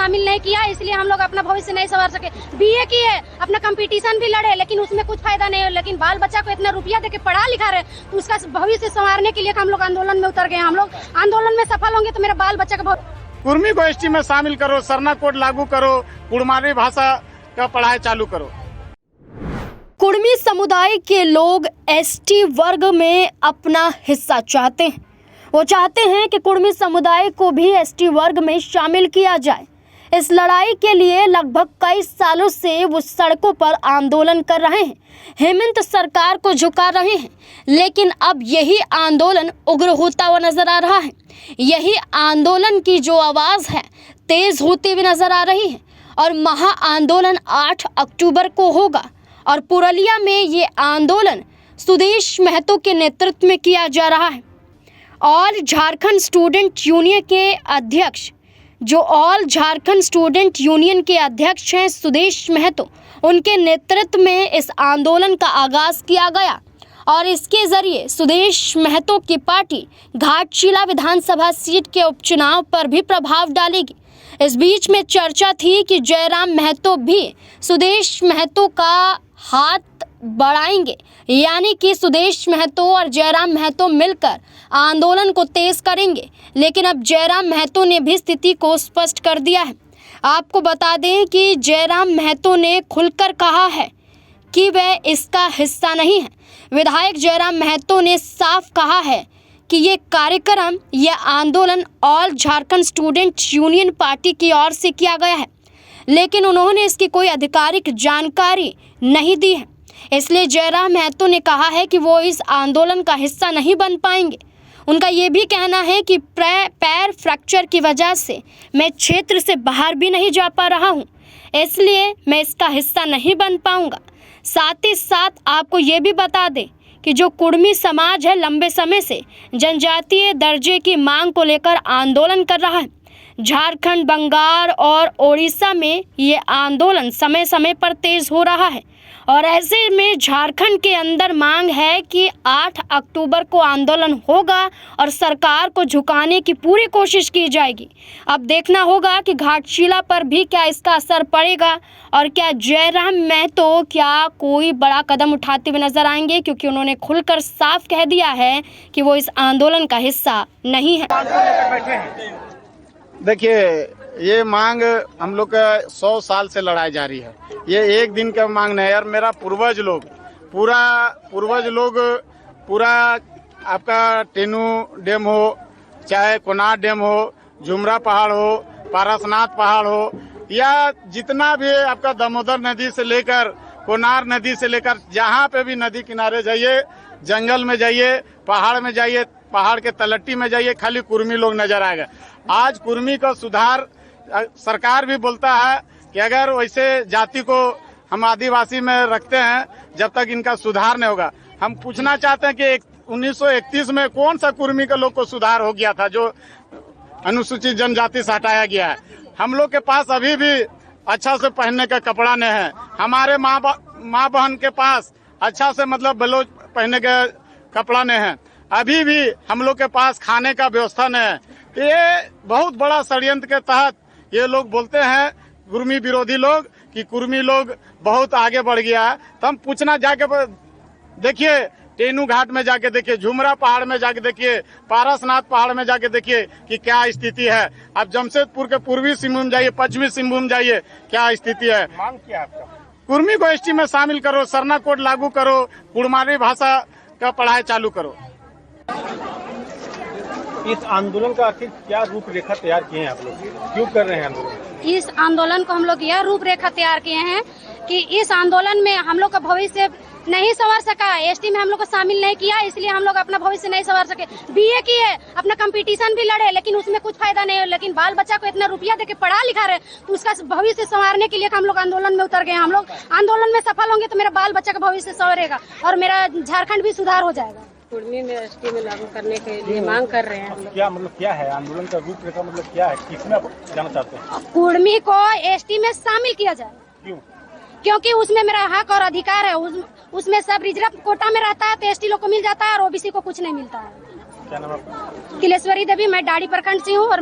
शामिल नहीं किया, इसलिए हम लोग अपना भविष्य नहीं संवार सके। बीए किए, अपना कंपटीशन भी लड़े, लेकिन उसमें कुछ फायदा नहीं हो। लेकिन बाल बच्चा को इतना रुपया देके पढ़ा लिखा रहे, तो उसका भविष्य संवारने के लिए हम लोग आंदोलन में उतर गए। हम लोग आंदोलन में सफल होंगे तो मेरा बाल बच्चा का कुर्मी को एसटी में शामिल करो, सरना कोड लागू करो, कुड़मारी भाषा का पढ़ाई चालू करो। कुर्मी समुदाय के लोग एसटी वर्ग में अपना हिस्सा चाहते हैं। वो चाहते हैं कि कुर्मी समुदाय को भी एसटी वर्ग में शामिल किया जाए। इस लड़ाई के लिए लगभग कई सालों से वो सड़कों पर आंदोलन कर रहे हैं, हेमंत सरकार को झुका रहे हैं। लेकिन अब यही आंदोलन उग्र होता हुआ नजर आ रहा है। यही आंदोलन की जो आवाज़ है तेज होती हुई नजर आ रही है और महा आंदोलन 8 अक्टूबर को होगा। और पुरलिया में ये आंदोलन सुदेश महतो के नेतृत्व में किया जा रहा है। ऑल झारखंड स्टूडेंट यूनियन के अध्यक्ष के अध्यक्ष हैं सुदेश महतो, उनके नेतृत्व में इस आंदोलन का आगाज किया गया और इसके जरिए सुदेश महतो की पार्टी घाटशिला विधानसभा सीट के उपचुनाव पर भी प्रभाव डालेगी। इस बीच में चर्चा थी कि जयराम महतो भी सुदेश महतो का हाथ बढ़ाएंगे, यानी कि सुदेश महतो और जयराम महतो मिलकर आंदोलन को तेज करेंगे। लेकिन अब जयराम महतो ने भी स्थिति को स्पष्ट कर दिया है। आपको बता दें कि जयराम महतो ने खुलकर कहा है कि वह इसका हिस्सा नहीं है। विधायक जयराम महतो ने साफ कहा है कि ये कार्यक्रम, यह आंदोलन all Jharkhand student union party की ओर से किया गया है, लेकिन उन्होंने इसकी कोई आधिकारिक जानकारी नहीं दी है। इसलिए जयराम महतो ने कहा है कि वो इस आंदोलन का हिस्सा नहीं बन पाएंगे। उनका ये भी कहना है कि पैर फ्रैक्चर की वजह से मैं क्षेत्र से बाहर भी नहीं जा पा रहा हूँ, इसलिए मैं इसका हिस्सा नहीं बन पाऊँगा। साथ ही साथ आपको ये भी बता दें कि जो कुर्मी समाज है लंबे समय से जनजातीय दर्जे की मांग को लेकर आंदोलन कर रहा है। झारखंड, बंगाल और ओडिशा में ये आंदोलन समय समय पर तेज हो रहा है और ऐसे में झारखंड के अंदर मांग है कि 8 अक्टूबर को आंदोलन होगा और सरकार को झुकाने की पूरी कोशिश की जाएगी। अब देखना होगा कि घाटशिला पर भी क्या इसका असर पड़ेगा और क्या जयराम महतो क्या कोई बड़ा कदम उठाते हुए नजर आएंगे, क्योंकि उन्होंने खुलकर साफ कह दिया है कि वो इस आंदोलन का हिस्सा नहीं है। देखिए, ये मांग हम लोग का 100 साल से लड़ाई जारी है। ये एक दिन का मांग नहीं यार। मेरा पूर्वज लोग पूरा आपका टेनू डैम हो, चाहे कोनार डैम हो, झुमरा पहाड़ हो, पारसनाथ पहाड़ हो, या जितना भी आपका दामोदर नदी से लेकर कोनार नदी से लेकर जहाँ पे भी नदी किनारे जाइए, जंगल में जाइए, पहाड़ में जाइए, पहाड़ के तलट्टी में जाइए, खाली कुर्मी लोग नजर आएगा। आज कुर्मी का सुधार सरकार भी बोलता है कि अगर वैसे जाति को हम आदिवासी में रखते हैं, जब तक इनका सुधार नहीं होगा। हम पूछना चाहते हैं कि 1931 में कौन सा कुर्मी के लोग को सुधार हो गया था जो अनुसूचित जनजाति से हटाया गया है। हम लोग के पास अभी भी अच्छा से पहनने का कपड़ा नहीं है। हमारे माँ बहन के पास अच्छा से मतलब बलोच पहनने का कपड़ा नहीं है। अभी भी हम लोग के पास खाने का व्यवस्था नहीं है। ये बहुत बड़ा षड्यंत्र के तहत ये लोग बोलते हैं, कुर्मी विरोधी लोग, कि कुर्मी लोग बहुत आगे बढ़ गया है। तो हम पूछना जाके देखिए, टेनू घाट में जाके देखिए, झुमरा पहाड़ में जाके देखिए, पारसनाथ पहाड़ में जाके देखिए कि क्या स्थिति है। आप जमशेदपुर के पूर्वी सिंहभूम जाइए, पश्चिमी सिंहभूम जाइए, क्या स्थिति है। मांग क्या है आपका? कुर्मी को एसटी में शामिल करो, सरना कोड लागू करो, कुड़मारी भाषा का पढ़ाई चालू करो। इस आंदोलन का आखिर क्या रूपरेखा तैयार किए हैं आप लोग, क्यों कर रहे हैं आंदोलन? इस आंदोलन को हम लोग यह रूपरेखा तैयार किए हैं कि इस आंदोलन में हम लोग का भविष्य नहीं संवार सका, एसटी में हम लोग को शामिल नहीं किया, इसलिए हम लोग अपना भविष्य नहीं संवार सके। बीए किए, अपना कंपटीशन भी लड़े, लेकिन उसमें कुछ फायदा नहीं हो। लेकिन बाल बच्चा को इतना रुपया देके पढ़ा लिखा रहे, तो उसका भविष्य संवारने के लिए हम लोग आंदोलन में उतर गए। हम लोग आंदोलन में सफल होंगे तो मेरा बाल बच्चा का भविष्य संवरेगा और मेरा झारखंड भी सुधार हो जाएगा। कुर्मी में एसटी में लागू करने के लिए मांग कर रहे हैं। क्या मतलब क्या है आंदोलन का रूपरेखा, मतलब क्या है, किसमें आप जाना चाहते हैं? कुर्मी को एसटी में शामिल किया जाए। क्यों? क्योंकि उसमें मेरा हक और अधिकार है। उसमें सब रिजर्व कोटा में रहता है तो एसटी लोग को मिल जाता है और ओबीसी को कुछ नहीं मिलता है। क्या नाम आपका? किलेश्वरी देवी, मैं डाड़ी प्रखंड से हूँ। और